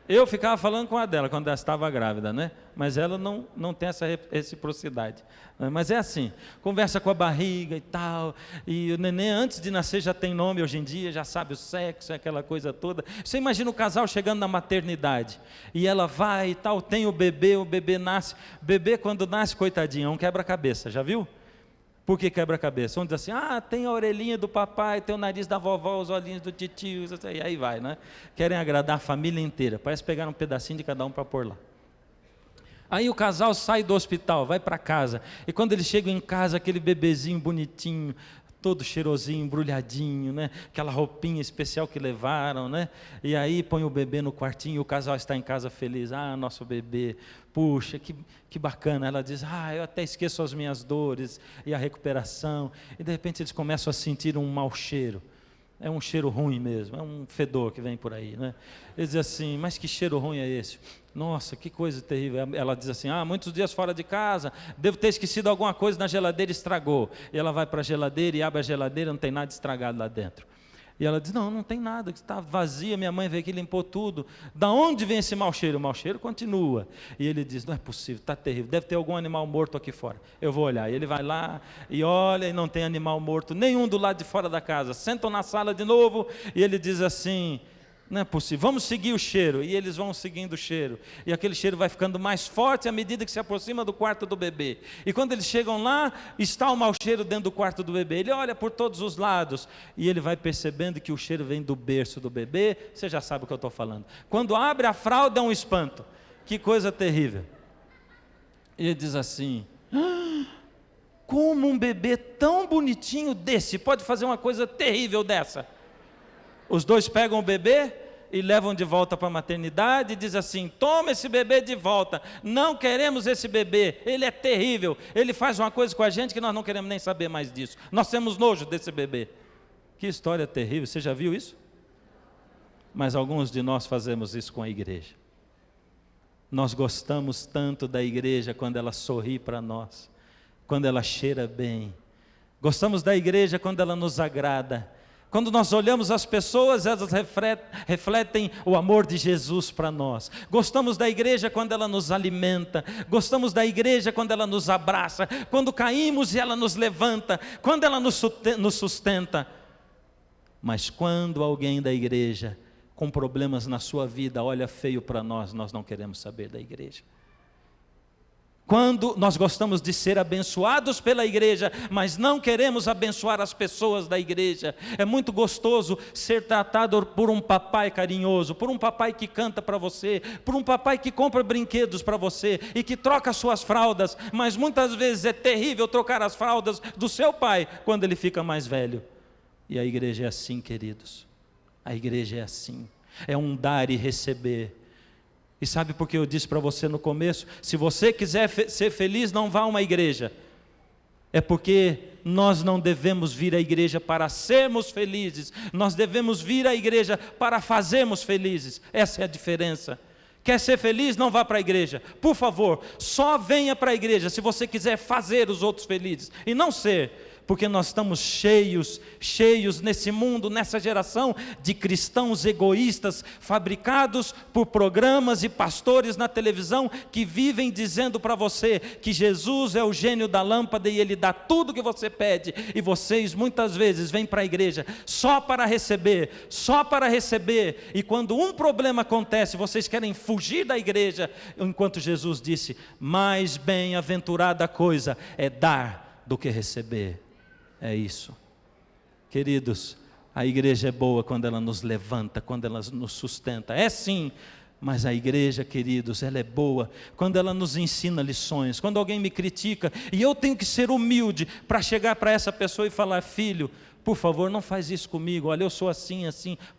Eu ficava falando com a dela quando ela estava grávida, né? Mas ela não tem essa reciprocidade. Mas é assim, conversa com a barriga e tal, e o neném antes de nascer já tem nome hoje em dia, já sabe o sexo, aquela coisa toda. Você imagina o casal chegando na maternidade, e ela vai e tal, tem o bebê nasce. O bebê quando nasce, coitadinho, é um quebra-cabeça, já viu? Por que quebra-cabeça? Um diz assim, tem a orelhinha do papai, tem o nariz da vovó, os olhinhos do titio, e aí vai, né? Querem agradar a família inteira, parece pegar um pedacinho de cada um para pôr lá. Aí o casal sai do hospital, vai para casa, e quando eles chegam em casa, aquele bebezinho bonitinho, todo cheirosinho, embrulhadinho, né? Aquela roupinha especial que levaram, né? E aí põe o bebê no quartinho, o casal está em casa feliz. Ah, nosso bebê, puxa, que bacana. Ela diz, eu até esqueço as minhas dores e a recuperação. E de repente eles começam a sentir um mau cheiro. É um cheiro ruim mesmo, é um fedor que vem por aí, né? Eles dizem assim, mas que cheiro ruim é esse? Nossa, que coisa terrível. Ela diz assim, muitos dias fora de casa, devo ter esquecido alguma coisa na geladeira e estragou. E ela vai para a geladeira e abre a geladeira, não tem nada estragado lá dentro. E ela diz, não tem nada, está vazia, minha mãe veio aqui e limpou tudo. Da onde vem esse mau cheiro? O mau cheiro continua. E ele diz, não é possível, está terrível, deve ter algum animal morto aqui fora. Eu vou olhar. E ele vai lá e olha e não tem animal morto nenhum do lado de fora da casa. Sentam na sala de novo e ele diz assim, não é possível, vamos seguir o cheiro. E eles vão seguindo o cheiro. E aquele cheiro vai ficando mais forte à medida que se aproxima do quarto do bebê. E quando eles chegam lá, está o mau cheiro dentro do quarto do bebê. Ele olha por todos os lados e ele vai percebendo que o cheiro vem do berço do bebê. Você já sabe o que eu estou falando. Quando abre a fralda é um espanto. Que coisa terrível. E ele diz assim, como um bebê tão bonitinho desse pode fazer uma coisa terrível dessa? Os dois pegam o bebê e levam de volta para a maternidade e dizem assim, toma esse bebê de volta, não queremos esse bebê, ele é terrível, ele faz uma coisa com a gente que nós não queremos nem saber mais disso, nós temos nojo desse bebê. Que história terrível, você já viu isso? Mas alguns de nós fazemos isso com a igreja. Nós gostamos tanto da igreja quando ela sorri para nós, quando ela cheira bem, gostamos da igreja quando ela nos agrada. Quando nós olhamos as pessoas, elas refletem o amor de Jesus para nós. Gostamos da igreja quando ela nos alimenta. Gostamos da igreja quando ela nos abraça. Quando caímos e ela nos levanta. Quando ela nos sustenta. Mas quando alguém da igreja, com problemas na sua vida, olha feio para nós, nós não queremos saber da igreja. Quando nós gostamos de ser abençoados pela igreja, mas não queremos abençoar as pessoas da igreja. É muito gostoso ser tratado por um papai carinhoso, por um papai que canta para você, por um papai que compra brinquedos para você e que troca suas fraldas, mas muitas vezes é terrível trocar as fraldas do seu pai quando ele fica mais velho. E a igreja é assim, queridos. A igreja é assim. É um dar e receber. E sabe por que eu disse para você no começo? Se você quiser ser feliz, não vá a uma igreja. É porque nós não devemos vir à igreja para sermos felizes. Nós devemos vir à igreja para fazermos felizes. Essa é a diferença. Quer ser feliz? Não vá para a igreja. Por favor, só venha para a igreja se você quiser fazer os outros felizes. E não ser... Porque nós estamos cheios nesse mundo, nessa geração de cristãos egoístas, fabricados por programas e pastores na televisão, que vivem dizendo para você que Jesus é o gênio da lâmpada e Ele dá tudo que você pede, e vocês muitas vezes vêm para a igreja só para receber, e quando um problema acontece, vocês querem fugir da igreja, enquanto Jesus disse, mais bem-aventurada coisa é dar do que receber. É isso. Queridos, a igreja é boa quando ela nos levanta, quando ela nos sustenta. É sim, mas a igreja, queridos, ela é boa quando ela nos ensina lições. Quando alguém me critica, e eu tenho que ser humilde para chegar para essa pessoa e falar, filho, por favor, não faz isso comigo, olha, eu sou assim,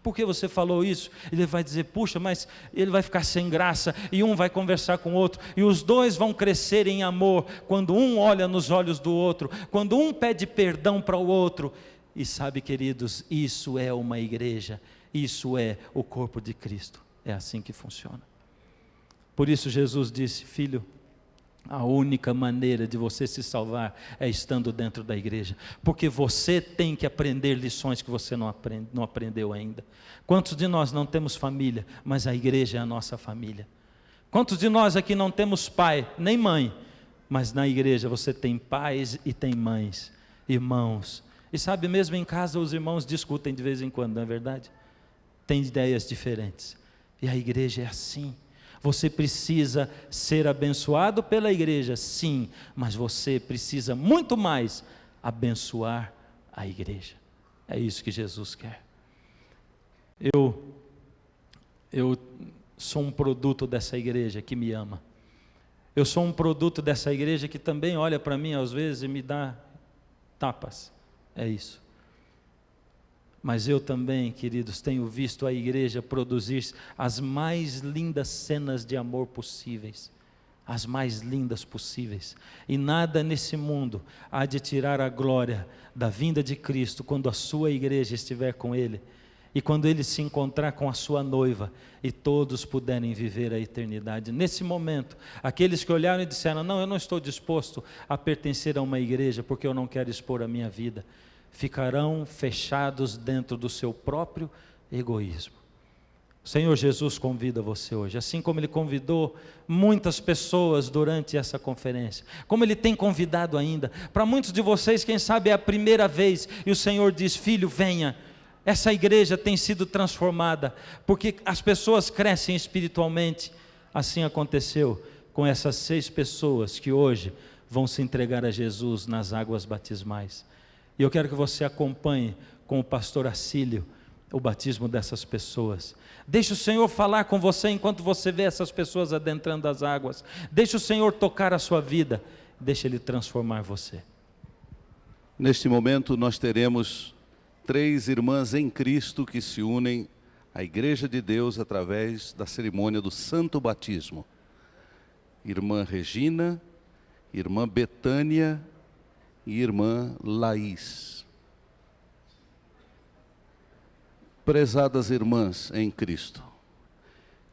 por que você falou isso? Ele vai dizer, puxa, mas ele vai ficar sem graça, e um vai conversar com o outro, e os dois vão crescer em amor, quando um olha nos olhos do outro, quando um pede perdão para o outro, e sabe, queridos, isso é uma igreja, isso é o corpo de Cristo, é assim que funciona. Por isso Jesus disse, filho, a única maneira de você se salvar é estando dentro da igreja, porque você tem que aprender lições que você não aprendeu ainda. Quantos de nós não temos família, mas a igreja é a nossa família? Quantos de nós aqui não temos pai, nem mãe, mas na igreja você tem pais e tem mães, irmãos, e sabe, mesmo em casa os irmãos discutem de vez em quando, não é verdade? Tem ideias diferentes, e a igreja é assim. Você precisa ser abençoado pela igreja, sim, mas você precisa muito mais abençoar a igreja. É isso que Jesus quer. Eu sou um produto dessa igreja que me ama. Eu sou um produto dessa igreja que também olha para mim às vezes e me dá tapas. é isso. Mas eu também, queridos, tenho visto a igreja produzir as mais lindas cenas de amor possíveis. As mais lindas possíveis. E nada nesse mundo há de tirar a glória da vinda de Cristo quando a sua igreja estiver com Ele. E quando Ele se encontrar com a sua noiva e todos puderem viver a eternidade. Nesse momento, aqueles que olharam e disseram: não, eu não estou disposto a pertencer a uma igreja porque eu não quero expor a minha vida, ficarão fechados dentro do seu próprio egoísmo. O Senhor Jesus convida você hoje, assim como Ele convidou muitas pessoas durante essa conferência, como Ele tem convidado ainda. Para muitos de vocês, quem sabe é a primeira vez, e o Senhor diz: filho, venha. Essa igreja tem sido transformada, porque as pessoas crescem espiritualmente. Assim aconteceu com essas 6 pessoas que hoje vão se entregar a Jesus nas águas batismais. E eu quero que você acompanhe com o pastor Acílio o batismo dessas pessoas. Deixe o Senhor falar com você enquanto você vê essas pessoas adentrando as águas. Deixe o Senhor tocar a sua vida. Deixe Ele transformar você. Neste momento nós teremos 3 irmãs em Cristo que se unem à Igreja de Deus através da cerimônia do Santo Batismo. Irmã Regina, Irmã Betânia e Irmã Laís. Prezadas irmãs em Cristo,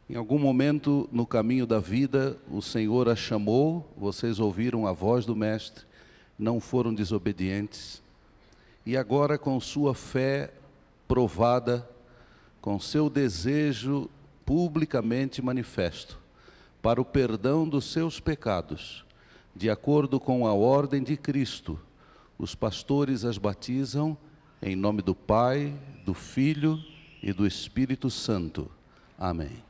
em algum momento no caminho da vida o Senhor as chamou, vocês ouviram a voz do Mestre, não foram desobedientes, e agora com sua fé provada, com seu desejo publicamente manifesto, para o perdão dos seus pecados, de acordo com a ordem de Cristo, os pastores as batizam em nome do Pai, do Filho e do Espírito Santo. Amém.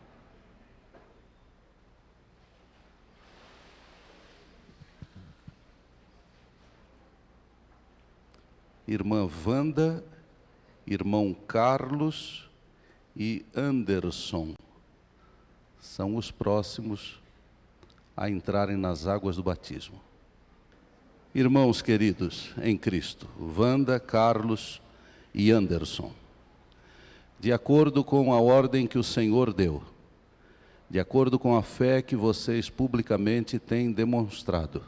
Irmã Wanda, irmão Carlos e Anderson são os próximos a entrarem nas águas do batismo. Irmãos queridos em Cristo, Wanda, Carlos e Anderson, de acordo com a ordem que o Senhor deu, de acordo com a fé que vocês publicamente têm demonstrado,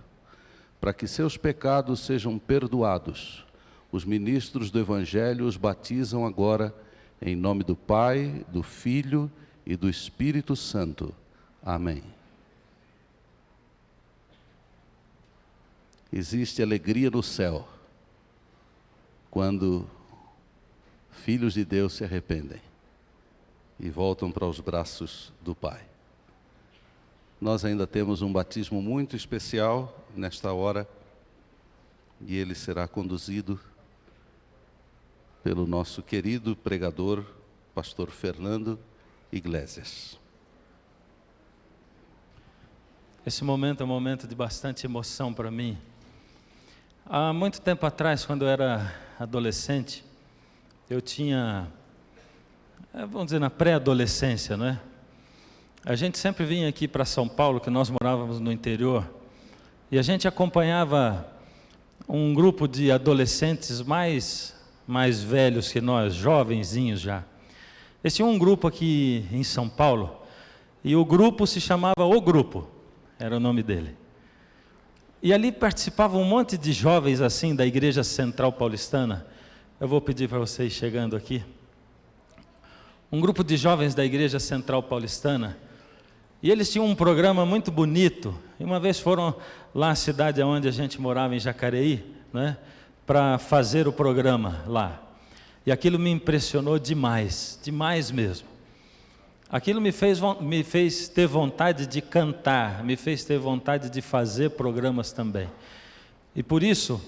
para que seus pecados sejam perdoados, os ministros do Evangelho os batizam agora em nome do Pai, do Filho e do Espírito Santo. Amém. Existe alegria no céu quando filhos de Deus se arrependem e voltam para os braços do Pai. Nós ainda temos um batismo muito especial nesta hora e ele será conduzido pelo nosso querido pregador, pastor Fernando Iglesias. Esse momento é um momento de bastante emoção para mim. Há muito tempo atrás, quando eu era adolescente, eu tinha, vamos dizer, na pré-adolescência, não é? A gente sempre vinha aqui para São Paulo, que nós morávamos no interior, e a gente acompanhava um grupo de adolescentes mais velhos que nós, jovenzinhos já. Eles tinham um grupo aqui em São Paulo, e o grupo se chamava O Grupo, era o nome dele. E ali participavam um monte de jovens assim da Igreja Central Paulistana. Eu vou pedir para vocês chegando aqui. Um grupo de jovens da Igreja Central Paulistana. E eles tinham um programa muito bonito. E uma vez foram lá à cidade onde a gente morava, em Jacareí, né, para fazer o programa lá. E aquilo me impressionou demais, demais mesmo. Aquilo me fez ter vontade de cantar, me fez ter vontade de fazer programas também. E por isso,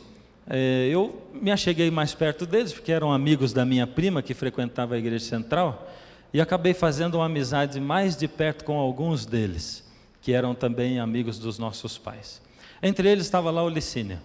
eu me acheguei mais perto deles, porque eram amigos da minha prima, que frequentava a Igreja Central, e acabei fazendo uma amizade mais de perto com alguns deles, que eram também amigos dos nossos pais. Entre eles estava lá o Licínio.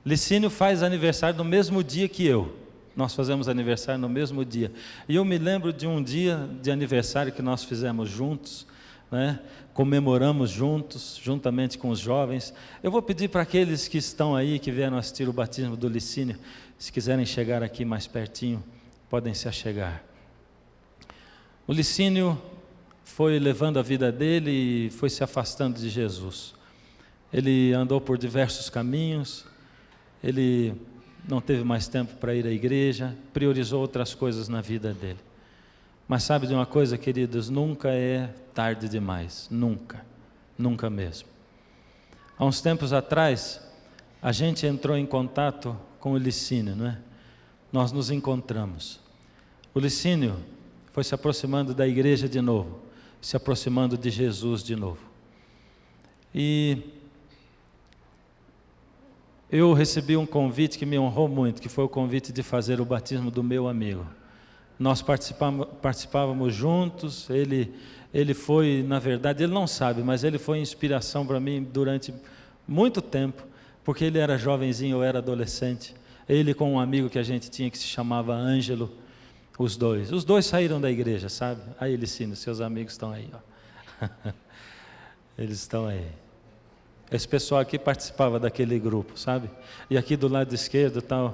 Licínio faz aniversário no mesmo dia que eu. Nós fazemos aniversário no mesmo dia. E eu me lembro de um dia de aniversário que nós fizemos juntos, né? Comemoramos juntos, juntamente com os jovens. Eu vou pedir para aqueles que estão aí, que vieram assistir o batismo do Licínio, se quiserem chegar aqui mais pertinho, podem se achegar. O Licínio foi levando a vida dele e foi se afastando de Jesus. Ele andou por diversos caminhos, ele não teve mais tempo para ir à igreja, priorizou outras coisas na vida dele. Mas sabe de uma coisa, queridos, nunca é tarde demais, nunca, nunca mesmo. Há uns tempos atrás, a gente entrou em contato com o Licínio, não é? Nós nos encontramos. O Licínio foi se aproximando da igreja de novo, se aproximando de Jesus de novo. E eu recebi um convite que me honrou muito, que foi o convite de fazer o batismo do meu amigo. Nós participávamos juntos, ele foi, na verdade, ele não sabe, mas ele foi inspiração para mim durante muito tempo, porque ele era jovenzinho, eu era adolescente. Ele com um amigo que a gente tinha que se chamava Ângelo, os dois saíram da igreja, sabe? Aí Licínio, seus amigos estão aí, ó. Eles estão aí. Esse pessoal aqui participava daquele grupo, sabe? E aqui do lado esquerdo está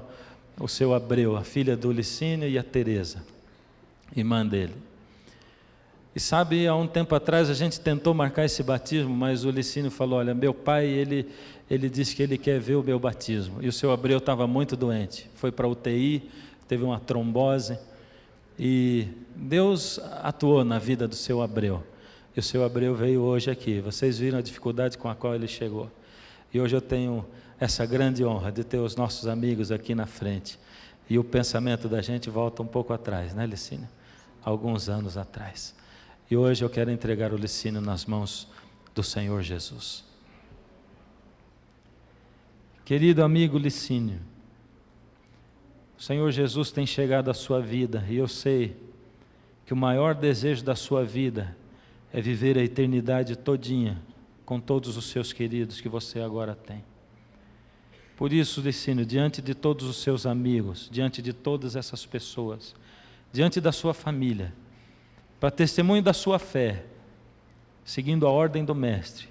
o seu Abreu, a filha do Licínio, e a Tereza, irmã dele. E sabe, há um tempo atrás a gente tentou marcar esse batismo, mas o Licínio falou, olha, meu pai, ele disse que ele quer ver o meu batismo. E o seu Abreu estava muito doente, foi para a UTI, teve uma trombose, e Deus atuou na vida do seu Abreu. E o seu Abreu veio hoje aqui. Vocês viram a dificuldade com a qual ele chegou. E hoje eu tenho essa grande honra de ter os nossos amigos aqui na frente. E o pensamento da gente volta um pouco atrás, né, Licínio? Alguns anos atrás. E hoje eu quero entregar o Licínio nas mãos do Senhor Jesus. Querido amigo Licínio, o Senhor Jesus tem chegado à sua vida e eu sei que o maior desejo da sua vida é viver a eternidade todinha com todos os seus queridos que você agora tem. Por isso, Licínio, diante de todos os seus amigos, diante de todas essas pessoas, diante da sua família, para testemunho da sua fé, seguindo a ordem do Mestre,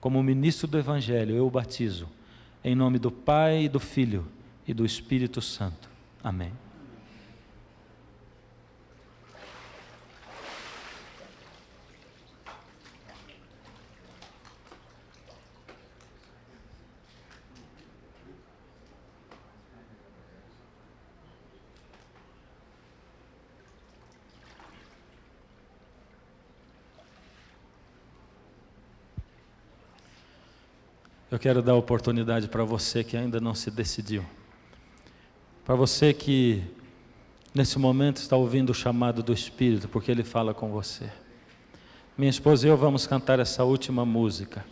como ministro do Evangelho, eu o batizo, em nome do Pai, do Filho e do Espírito Santo. Amém. Eu quero dar oportunidade para você que ainda não se decidiu. Para você que nesse momento está ouvindo o chamado do Espírito, porque Ele fala com você. Minha esposa e eu vamos cantar essa última música.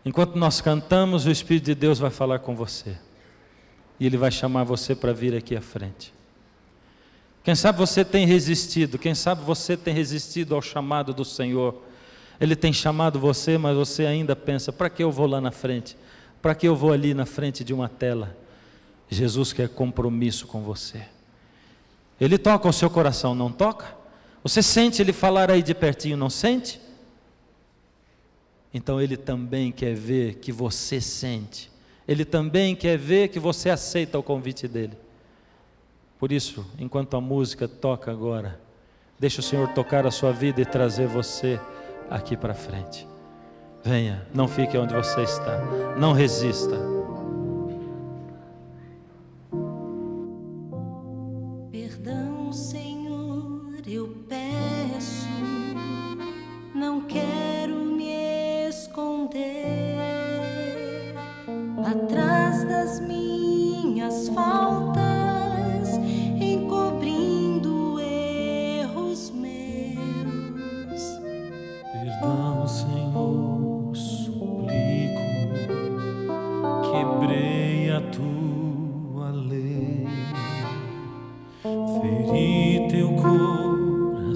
Enquanto nós cantamos, o Espírito de Deus vai falar com você. E Ele vai chamar você para vir aqui à frente. Quem sabe você tem resistido, quem sabe você tem resistido ao chamado do Senhor. Ele tem chamado você, mas você ainda pensa, para que eu vou lá na frente? Para que eu vou ali na frente de uma tela? Jesus quer compromisso com você. Ele toca o seu coração, não toca? Você sente Ele falar aí de pertinho, não sente? Então Ele também quer ver que você sente. Ele também quer ver que você aceita o convite dEle. Por isso, enquanto a música toca agora, deixa o Senhor tocar a sua vida e trazer você aqui para frente. Venha, não fique onde você está, não resista. Perdão, Senhor, eu peço, não quero me esconder atrás das minhas faltas, encobrindo erros meus. Perdão, Senhor, suplico, quebrei a tua lei, feri teu coração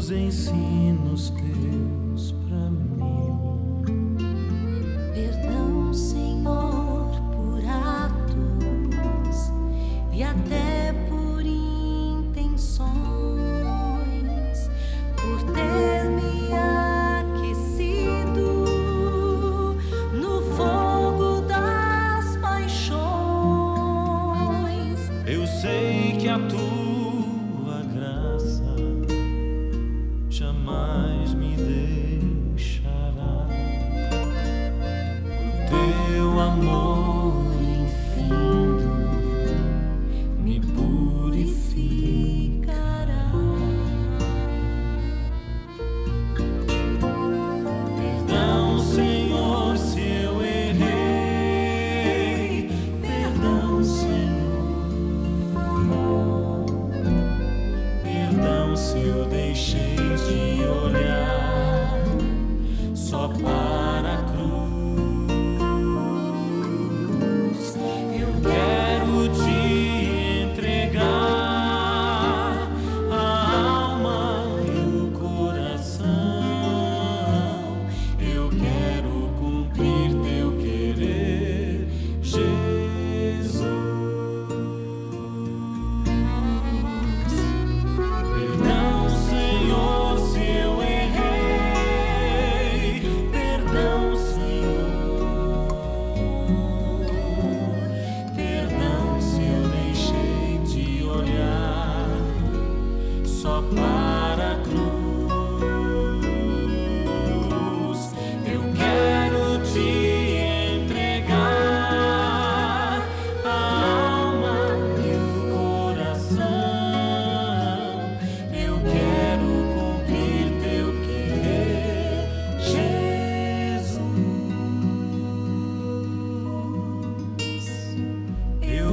os ensinos teus pra mim. Perdão, Senhor, por atos e até por intenções, por ter me aquecido no fogo das paixões. Eu sei que a tua graça jamais me deixará. O teu amor infindo me purificará. Perdão, Senhor, se eu errei. Perdão, Senhor. Perdão se eu deixei de olhar só para a cruz. Eu quero te entregar a alma e o coração. Eu quero cumprir teu querer, Jesus. Perdão, Senhor, se eu errei. Perdão, Senhor. Perdão se eu deixei de olhar só para